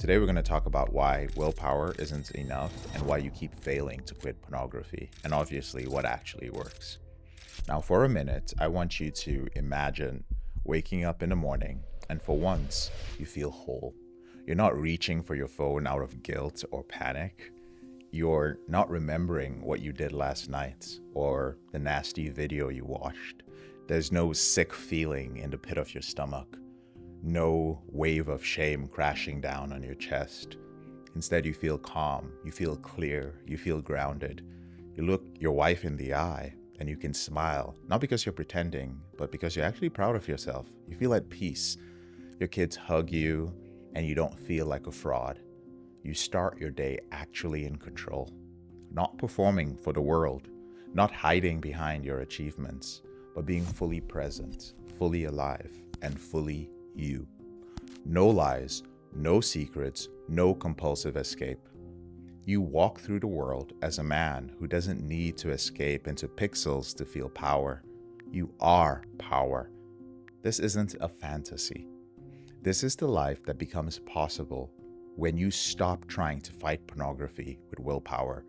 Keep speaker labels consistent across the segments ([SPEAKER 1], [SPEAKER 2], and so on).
[SPEAKER 1] Today, we're going to talk about why willpower isn't enough and why you keep failing to quit pornography, and obviously, what actually works. Now, for a minute, I want you to imagine waking up in the morning and for once, you feel whole. You're not reaching for your phone out of guilt or panic. You're not remembering what you did last night or the nasty video you watched. There's no sick feeling in the pit of your stomach. No wave of shame crashing down on your chest. Instead, you feel calm, you feel clear, you feel grounded. You look your wife in the eye and you can smile, not because you're pretending, but because you're actually proud of yourself. You feel at peace. Your kids hug you and you don't feel like a fraud. You start your day actually in control, not performing for the world, not hiding behind your achievements, but being fully present, fully alive, and fully you. No lies, no secrets, no compulsive escape. You walk through the world as a man who doesn't need to escape into pixels to feel power. You are power. This isn't a fantasy. This is the life that becomes possible when you stop trying to fight pornography with willpower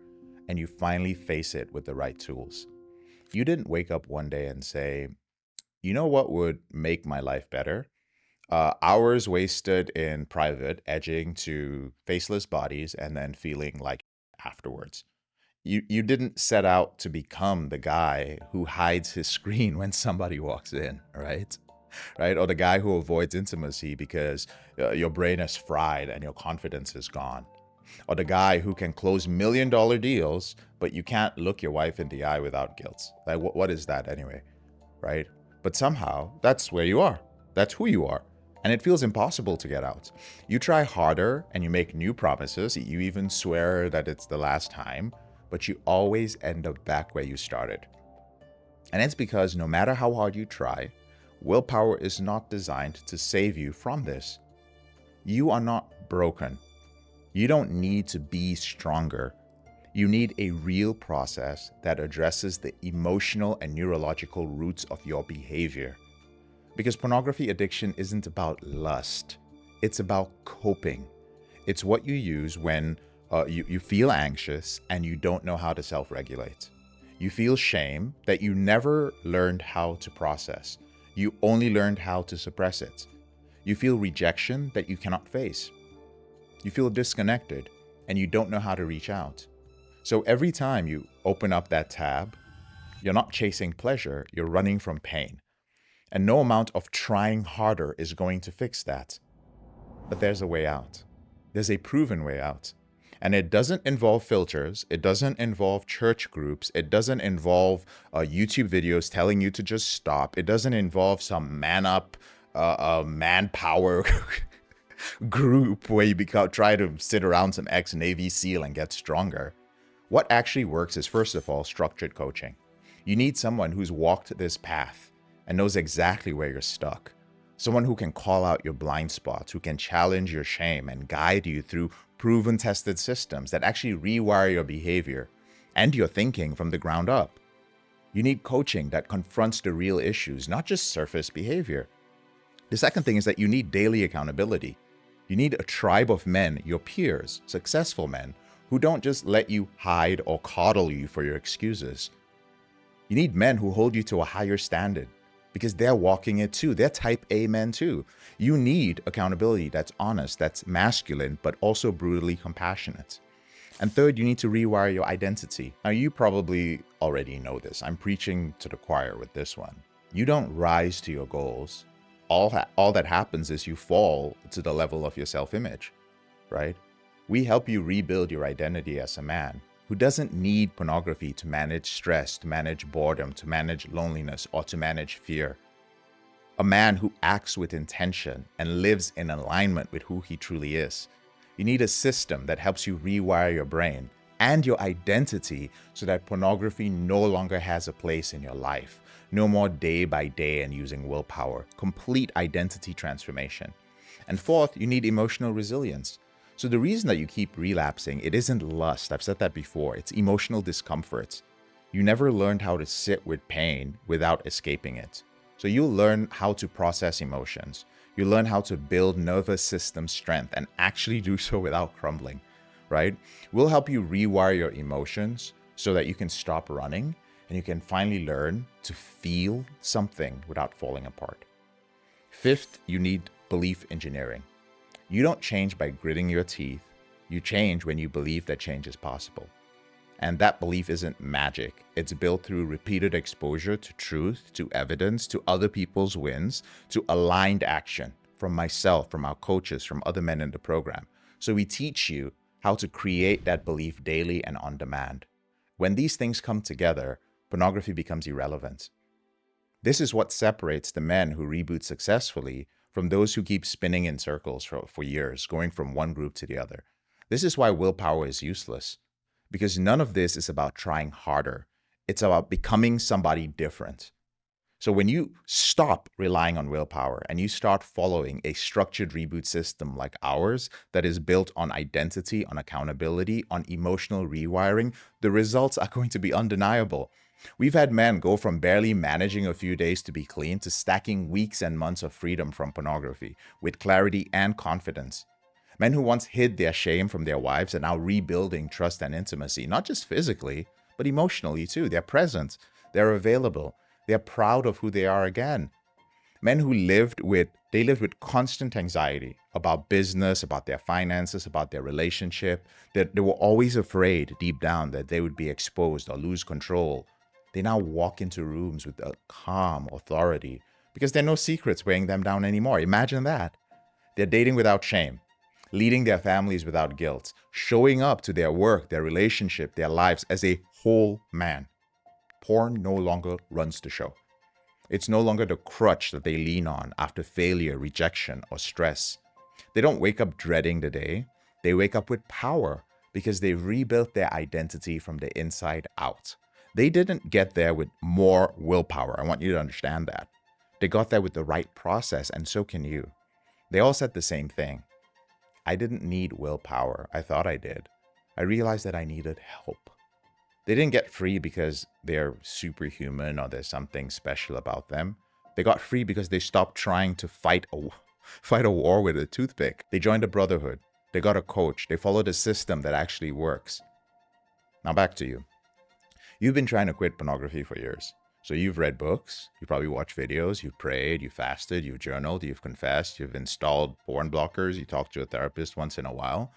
[SPEAKER 1] and you finally face it with the right tools. You didn't wake up one day and say, you know what would make my life better? Hours wasted in private, edging to faceless bodies, and then feeling like afterwards. You didn't set out to become the guy who hides his screen when somebody walks in, right? Right? Or the guy who avoids intimacy because your brain is fried and your confidence is gone. Or the guy who can close $1 million deals, but you can't look your wife in the eye without guilt. Like, what is that anyway? Right? But somehow, that's where you are. That's who you are. And it feels impossible to get out. You try harder and you make new promises. You even swear that it's the last time, but you always end up back where you started. And it's because no matter how hard you try, willpower is not designed to save you from this. You are not broken. You don't need to be stronger. You need a real process that addresses the emotional and neurological roots of your behavior. Because pornography addiction isn't about lust. It's about coping. It's what you use when you feel anxious and you don't know how to self-regulate. You feel shame that you never learned how to process. You only learned how to suppress it. You feel rejection that you cannot face. You feel disconnected and you don't know how to reach out. So every time you open up that tab, you're not chasing pleasure, you're running from pain. And no amount of trying harder is going to fix that. But there's a way out. There's a proven way out. And it doesn't involve filters. It doesn't involve church groups. It doesn't involve YouTube videos telling you to just stop. It doesn't involve some man up, manpower group where you try to sit around some ex-Navy SEAL and get stronger. What actually works is, first of all, structured coaching. You need someone who's walked this path and knows exactly where you're stuck. Someone who can call out your blind spots, who can challenge your shame and guide you through proven tested systems that actually rewire your behavior and your thinking from the ground up. You need coaching that confronts the real issues, not just surface behavior. The second thing is that you need daily accountability. You need a tribe of men, your peers, successful men, who don't just let you hide or coddle you for your excuses. You need men who hold you to a higher standard, because they're walking it too. They're type A men too. You need accountability that's honest, that's masculine, but also brutally compassionate. And third, you need to rewire your identity. Now, you probably already know this. I'm preaching to the choir with this one. You don't rise to your goals. All that happens is you fall to the level of your self-image, right? We help you rebuild your identity as a man who doesn't need pornography to manage stress, to manage boredom, to manage loneliness, or to manage fear. A man who acts with intention and lives in alignment with who he truly is. You need a system that helps you rewire your brain and your identity so that pornography no longer has a place in your life. No more day by day and using willpower. Complete identity transformation. And fourth, you need emotional resilience. So the reason that you keep relapsing, it isn't lust. I've said that before. It's emotional discomfort. You never learned how to sit with pain without escaping it. So you'll learn how to process emotions. You learn how to build nervous system strength and actually do so without crumbling, right? We'll help you rewire your emotions so that you can stop running and you can finally learn to feel something without falling apart. Fifth, you need belief engineering. You don't change by gritting your teeth. You change when you believe that change is possible. And that belief isn't magic. It's built through repeated exposure to truth, to evidence, to other people's wins, to aligned action from myself, from our coaches, from other men in the program. So we teach you how to create that belief daily and on demand. When these things come together, pornography becomes irrelevant. This is what separates the men who reboot successfully from those who keep spinning in circles for years, going from one group to the other. This is why willpower is useless. Because none of this is about trying harder. It's about becoming somebody different. So when you stop relying on willpower and you start following a structured reboot system like ours that is built on identity, on accountability, on emotional rewiring, the results are going to be undeniable. We've had men go from barely managing a few days to be clean to stacking weeks and months of freedom from pornography with clarity and confidence. Men who once hid their shame from their wives are now rebuilding trust and intimacy, not just physically, but emotionally too. They're present, they're available, they're proud of who they are again. Men who lived with constant anxiety about business, about their finances, about their relationship. They were always afraid deep down that they would be exposed or lose control. They now walk into rooms with a calm authority because there are no secrets weighing them down anymore. Imagine that. They're dating without shame, leading their families without guilt, showing up to their work, their relationship, their lives as a whole man. Porn no longer runs the show. It's no longer the crutch that they lean on after failure, rejection, or stress. They don't wake up dreading the day. They wake up with power because they rebuilt their identity from the inside out. They didn't get there with more willpower. I want you to understand that. They got there with the right process, and so can you. They all said the same thing. I didn't need willpower. I thought I did. I realized that I needed help. They didn't get free because they're superhuman or there's something special about them. They got free because they stopped trying to fight a war with a toothpick. They joined a brotherhood. They got a coach. They followed a system that actually works. Now back to you. You've been trying to quit pornography for years. So you've read books, you probably watched videos, you've prayed, you've fasted, you've journaled, you've confessed, you've installed porn blockers, you talk to a therapist once in a while.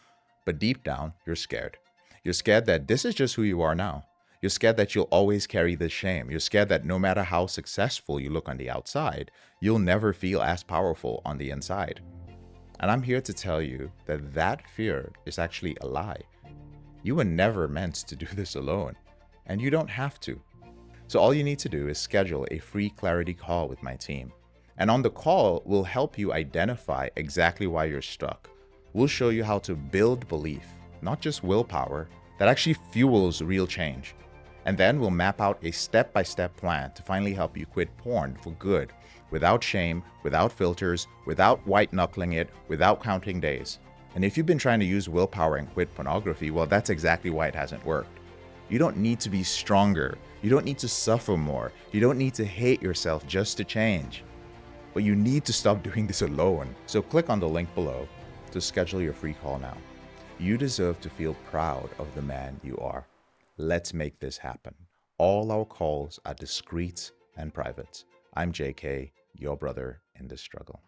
[SPEAKER 1] But deep down, you're scared. You're scared that this is just who you are now. You're scared that you'll always carry this shame. You're scared that no matter how successful you look on the outside, you'll never feel as powerful on the inside. And I'm here to tell you that that fear is actually a lie. You were never meant to do this alone, and you don't have to. So all you need to do is schedule a free clarity call with my team. And on the call, we'll help you identify exactly why you're stuck. We'll show you how to build belief, not just willpower, that actually fuels real change. And then we'll map out a step-by-step plan to finally help you quit porn for good, without shame, without filters, without white-knuckling it, without counting days. And if you've been trying to use willpower and quit pornography, well, that's exactly why it hasn't worked. You don't need to be stronger. You don't need to suffer more. You don't need to hate yourself just to change. But you need to stop doing this alone. So click on the link below to schedule your free call now. You deserve to feel proud of the man you are. Let's make this happen. All our calls are discreet and private. I'm JK, your brother in this struggle.